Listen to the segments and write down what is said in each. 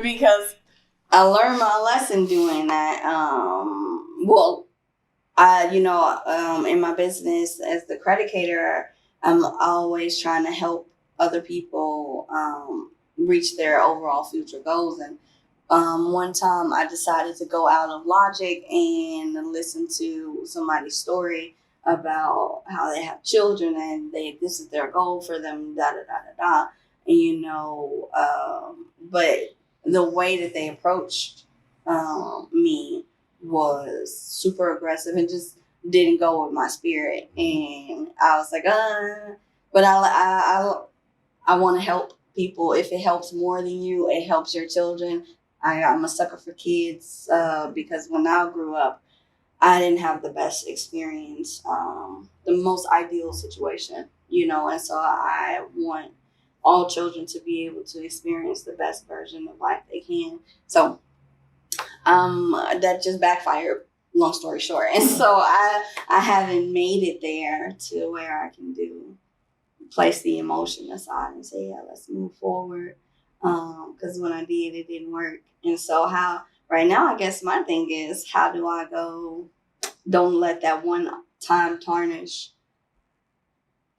because I learned my lesson doing that. In my business as the credit caterer, I'm always trying to help other people reach their overall future goals. And one time I decided to go out of logic and listen to somebody's story about how they have children and this is their goal for them, da da da da da. But the way that they approached me was super aggressive and just didn't go with my spirit. And I was like, but I want to help people. If it helps more than you, it helps your children. I'm a sucker for kids because when I grew up, I didn't have the best experience, the most ideal situation, and so I want all children to be able to experience the best version of life they can. So that just backfired, long story short. And so I haven't made it there to where I can place the emotion aside and say, yeah, let's move forward. Because when I did, it didn't work. And so right now, I guess my thing is, how do I don't let that one time tarnish?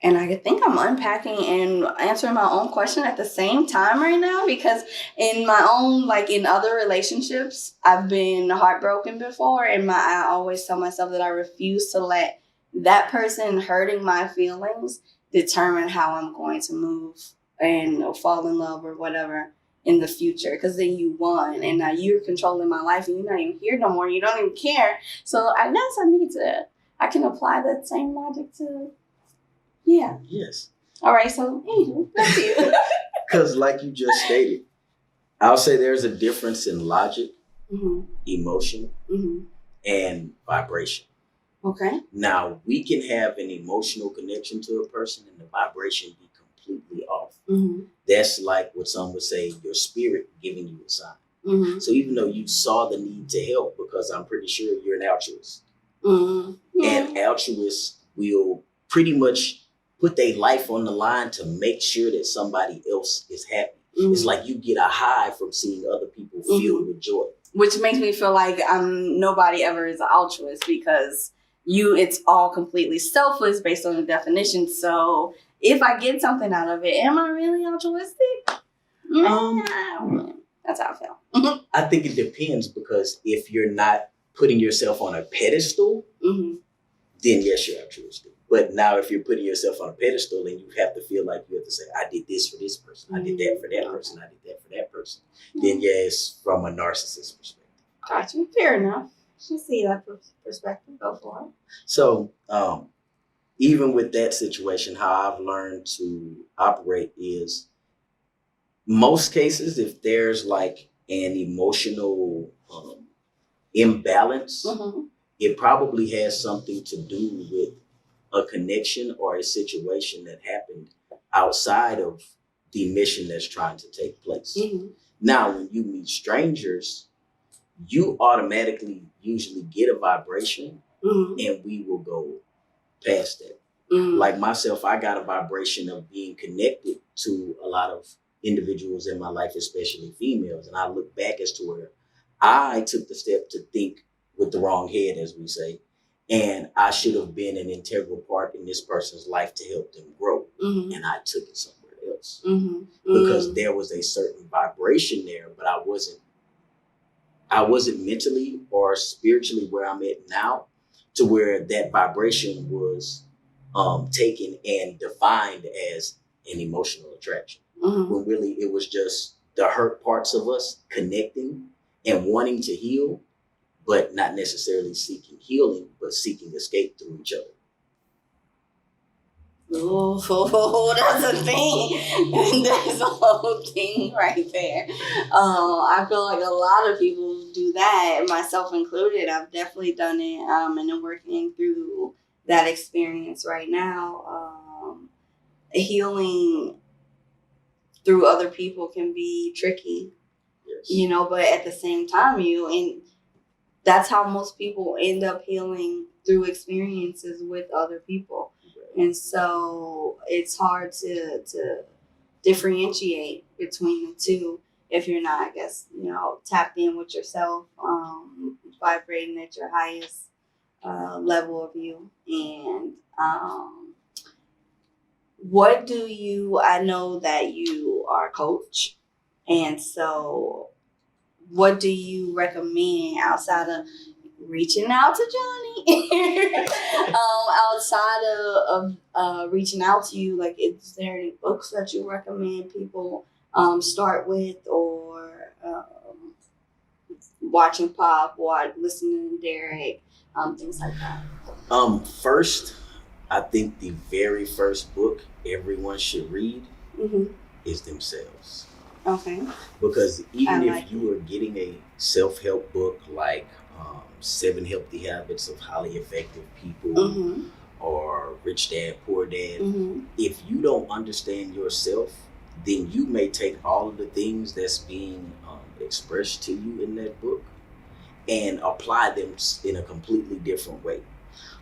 And I think I'm unpacking and answering my own question at the same time right now, because in my own, in other relationships, I've been heartbroken before. And I always tell myself that I refuse to let that person hurting my feelings determine how I'm going to move and fall in love or whatever in the future. Because then you won and now you're controlling my life and you're not even here no more. You don't even care. So I guess I can apply that same logic to... Yeah. Yes. All right. So, anywho, back to you. Because, like you just stated, I'll say there's a difference in logic, emotion, and vibration. Okay. Now, we can have an emotional connection to a person and the vibration be completely off. That's like what some would say, your spirit giving you a sign. So even though you saw the need to help, because I'm pretty sure you're an altruist, and altruists will pretty much put their life on the line to make sure that somebody else is happy. It's like you get a high from seeing other people filled with joy. Which makes me feel like nobody ever is an altruist, because it's all completely selfless based on the definition. So if I get something out of it, am I really altruistic? That's how I feel. I think it depends, because if you're not putting yourself on a pedestal, then yes, you're altruistic. But now if you're putting yourself on a pedestal and you have to feel like you have to say, I did this for this person, I did that for that person, I did that for that person, then yes, from a narcissist perspective. Gotcha. Fair enough. I see that perspective. Go for it. So even with that situation, how I've learned to operate is, most cases, if there's like an emotional imbalance, it probably has something to do with a connection or a situation that happened outside of the mission that's trying to take place. Now, when you meet strangers, you automatically usually get a vibration, and we will go past that. Like myself, I got a vibration of being connected to a lot of individuals in my life, especially females. And I look back as to where I took the step to think with the wrong head, as we say, and I should have been an integral part in this person's life to help them grow. And I took it somewhere else because there was a certain vibration there, but I wasn't mentally or spiritually where I'm at now, to where that vibration was taken and defined as an emotional attraction. When really it was just the hurt parts of us connecting and wanting to heal, but not necessarily seeking healing, but seeking escape through each other. Oh, that's a thing. That's a whole thing right there. I feel like a lot of people do that, myself included. I've definitely done it, and I'm working through that experience right now. Healing through other people can be tricky, but at the same time, that's how most people end up healing, through experiences with other people. And so it's hard to differentiate between the two. if you're not, I guess, tapped in with yourself, vibrating at your highest level of you. And what do you, I know that you are a coach, and so what do you recommend outside of reaching out to Johnny? Outside of reaching out to you, like, is there any books that you recommend people start with, or watching Pop, listening to Derek, things like that? First, I think the very first book everyone should read is themselves. Okay. Because even if you are getting a self-help book like 7 Healthy Habits of Highly Effective People or Rich Dad, Poor Dad, if you don't understand yourself, then you may take all of the things that's being expressed to you in that book and apply them in a completely different way.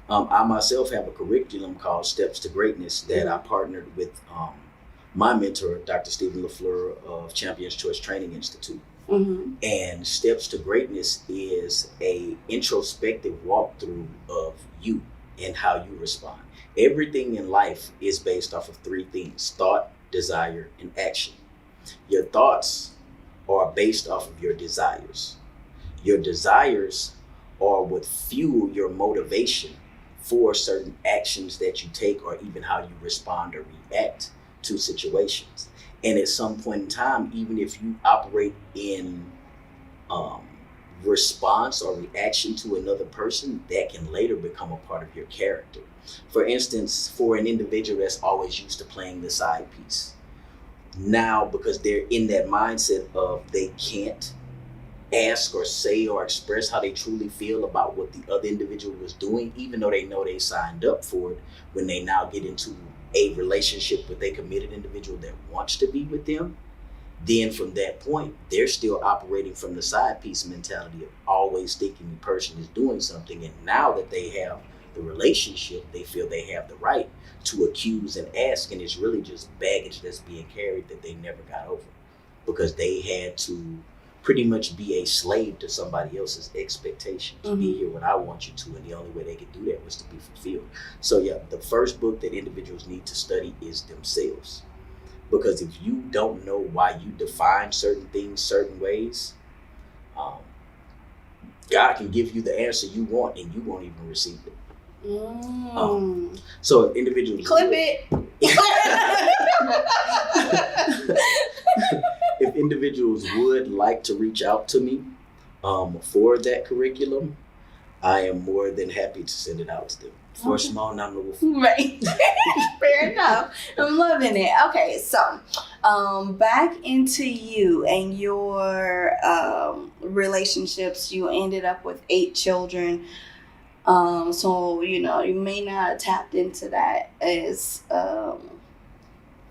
I myself have a curriculum called Steps to Greatness that I partnered with my mentor, Dr. Stephen LaFleur of Champions Choice Training Institute. And Steps to Greatness is a introspective walkthrough of you and how you respond. Everything in life is based off of 3 things: thought, desire, and action. Your thoughts are based off of your desires. Your desires are what fuel your motivation for certain actions that you take, or even how you respond or react to situations. And at some point in time, even if you operate in response or reaction to another person, that can later become a part of your character. For instance, for an individual that's always used to playing the side piece, now because they're in that mindset of they can't ask or say or express how they truly feel about what the other individual was doing, even though they know they signed up for it, when they now get into a relationship with a committed individual that wants to be with them, then from that point, they're still operating from the side piece mentality of always thinking the person is doing something. And now that they have the relationship, they feel they have the right to accuse and ask. And it's really just baggage that's being carried that they never got over, because they had to pretty much be a slave to somebody else's expectations. Be here when I want you to, and the only way they could do that was to be fulfilled. So yeah, the first book that individuals need to study is themselves. Because if you don't know why you define certain things certain ways, God can give you the answer you want and you won't even receive it. So if individuals if individuals would like to reach out to me for that curriculum, I am more than happy to send it out to them for a small nominal fee. Right. Fair enough. I'm loving it. Okay, so back into you and your relationships. You ended up with 8 children. So, you may not have tapped into that as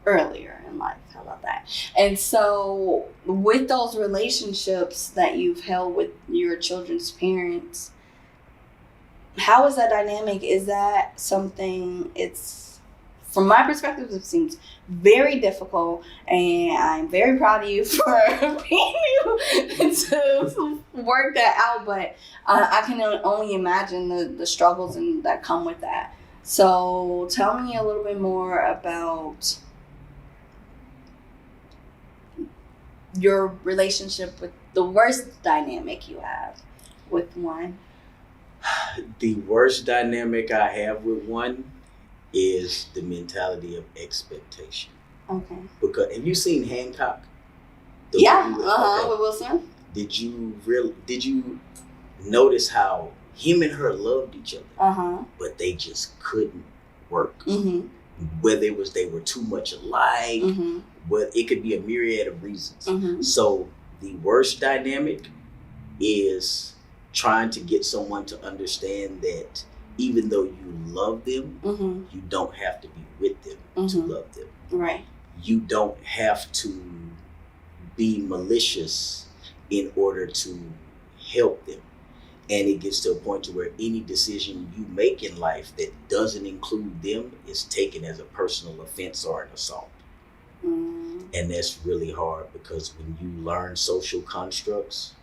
earlier in life. How about that? And so with those relationships that you've held with your children's parents, how is that dynamic? Is that something, from my perspective, it seems very difficult, and I'm very proud of you for being able to work that out, but I can only imagine the struggles that come with that. So tell me a little bit more about your relationship with the worst dynamic you have with one. The worst dynamic I have with one is the mentality of expectation. Okay. Because have you seen Hancock? With Will Smith. Did you notice how him and her loved each other, but they just couldn't work? Whether it was they were too much alike, but it could be a myriad of reasons. So the worst dynamic is trying to get someone to understand that even though you love them, you don't have to be with them to love them. Right. You don't have to be malicious in order to help them. And it gets to a point to where any decision you make in life that doesn't include them is taken as a personal offense or an assault. And that's really hard because when you learn social constructs,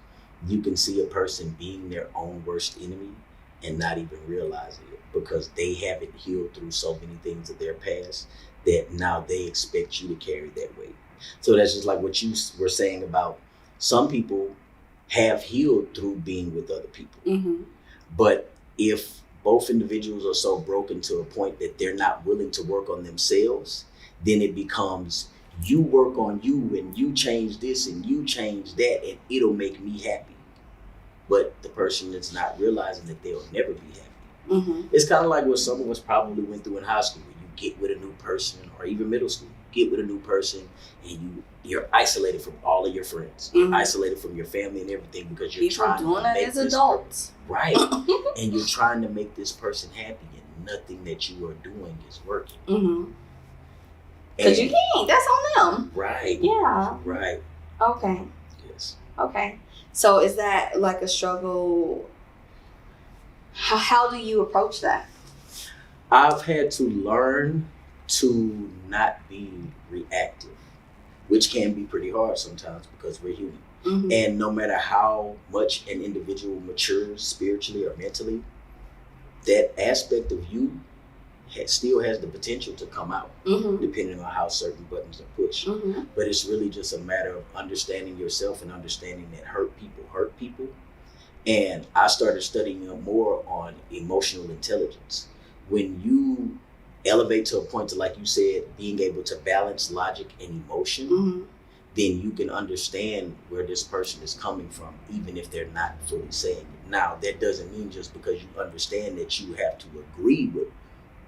you can see a person being their own worst enemy and not even realizing it because they haven't healed through so many things of their past that now they expect you to carry that weight. So that's just like what you were saying about some people have healed through being with other people. Mm-hmm. But if both individuals are so broken to a point that they're not willing to work on themselves, then it becomes you work on you and you change this and you change that and it'll make me happy. But the person that's not realizing that they'll never be happy. Mm-hmm. It's kind of like what some of us probably went through in high school. When you get with a new person, or even middle school, you get with a new person and you're isolated from all of your friends. Mm-hmm. You're isolated from your family and everything because you're trying doing to it make as this adults. right. And you're trying to make this person happy and nothing that you are doing is working. Mm-hmm. Because you can't. That's on them. Right. Yeah. Right. Okay. Yes. Okay. So is that like a struggle? How do you approach that? I've had to learn to not be reactive, which can be pretty hard sometimes because we're human. Mm-hmm. And no matter how much an individual matures spiritually or mentally, that aspect of you still has the potential to come out, mm-hmm. depending on how certain buttons are pushed. Mm-hmm. But it's really just a matter of understanding yourself and understanding that hurt people. And I started studying more on emotional intelligence. When you elevate to a point to, like you said, being able to balance logic and emotion, Mm-hmm. then you can understand where this person is coming from, even if they're not fully saying it. Now, that doesn't mean just because you understand that you have to agree with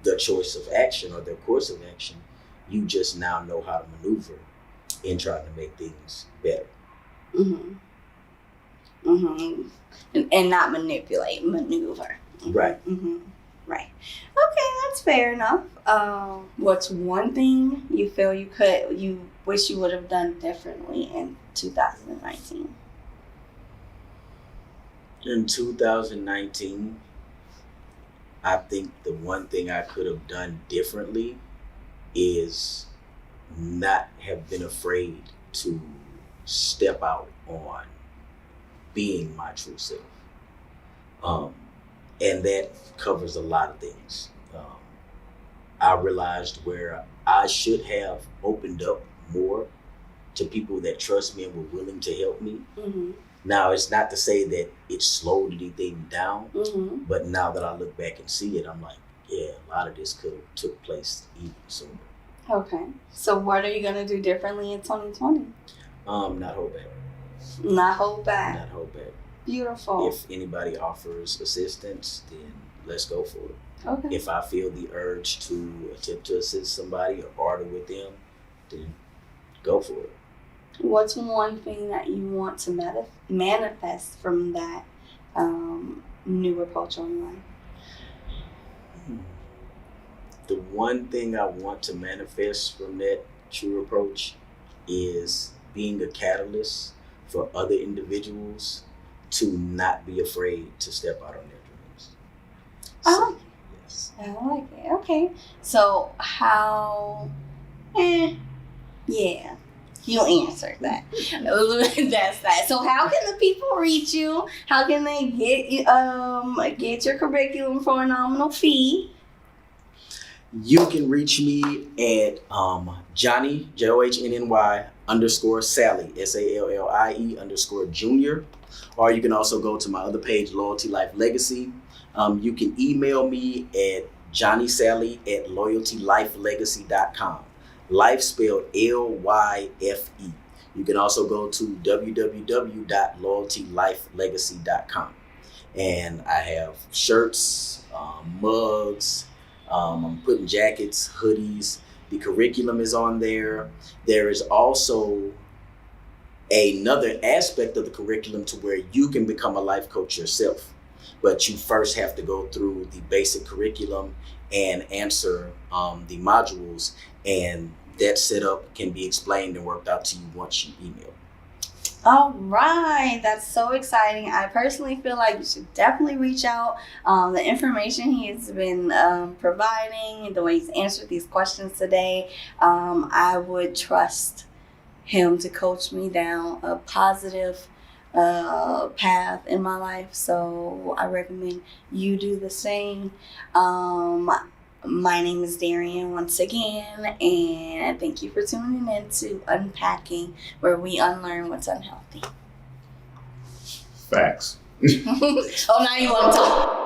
the choice of action or their course of action. You just now know how to maneuver in trying to make things better. Mm-hmm. Mm-hmm. And not manipulate, maneuver. Mm-hmm. Right. Mm-hmm. Right. Okay, that's fair enough. What's one thing you feel you wish you would have done differently in 2019? In 2019, I think the one thing I could have done differently is not have been afraid to step out on being my true self. And that covers a lot of things. I realized where I should have opened up more to people that trust me and were willing to help me. Mm-hmm. Now, it's not to say that it slowed anything down, Mm-hmm. but now that I look back and see it, I'm like, yeah, a lot of this could have took place even sooner. Okay. So what are you going to do differently in 2020? Not hold back. Not hold back. Not hold back. Beautiful. If anybody offers assistance, then let's go for it. Okay. If I feel the urge to attempt to assist somebody or barter with them, then go for it. What's one thing that you want to manifest from that new approach on life? The one thing I want to manifest from that true approach is being a catalyst for other individuals to not be afraid to step out on their dreams. I like it. Yes. I like it. Okay. So how? Yeah. You answered that. That's that. So how can the people reach you? How can they get your curriculum for a nominal fee? You can reach me at Johnny, JOHNNY _ Sally, SALLIE _ Junior. Or you can also go to my other page, Loyalty Life Legacy. You can email me at johnnysally@loyaltylifelegacy.com. Life spelled LYFE. You can also go to www.loyaltylifelegacy.com. And I have shirts, mugs, I'm putting jackets, hoodies. The curriculum is on there. There is also another aspect of the curriculum to where you can become a life coach yourself. But you first have to go through the basic curriculum and answer the modules, and that setup can be explained and worked out to you once you email. All right, that's so exciting. I personally feel like you should definitely reach out. The information he has been providing, the way he's answered these questions today, I would trust him to coach me down a positive path in my life. So I recommend you do the same. My name is Darien once again, and thank you for tuning in to Unpacking, where we unlearn what's unhealthy. Facts. Oh, now you want to talk.